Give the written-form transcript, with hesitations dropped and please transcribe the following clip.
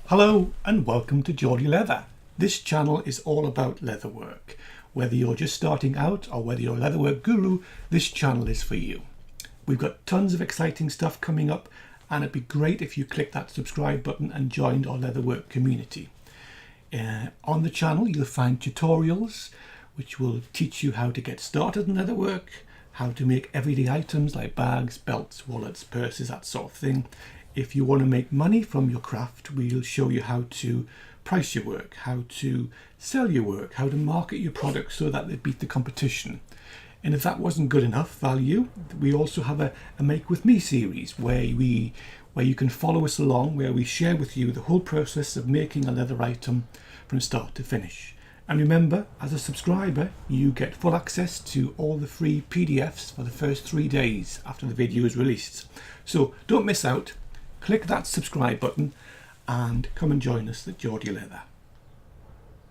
Hello and welcome to Geordie Leather. This channel is all about leatherwork. Whether you're just starting out or whether you're a leatherwork guru, this channel is for you. We've got tons of exciting stuff coming up, and it'd be great if you click that subscribe button and joined our leatherwork community. On the channel you'll find tutorials which will teach you how to get started in leatherwork, how to make everyday items like bags, belts, wallets, purses, that sort of thing. If you want to make money from your craft, we'll show you how to price your work, how to sell your work, how to market your products so that they beat the competition. And if that wasn't good enough value, we also have a Make With Me series where you can follow us along, where we share with you the whole process of making a leather item from start to finish. And remember, as a subscriber, you get full access to all the free PDFs for the first 3 days after the video is released. So don't miss out. Click that subscribe button and come and join us at Geordie Leather.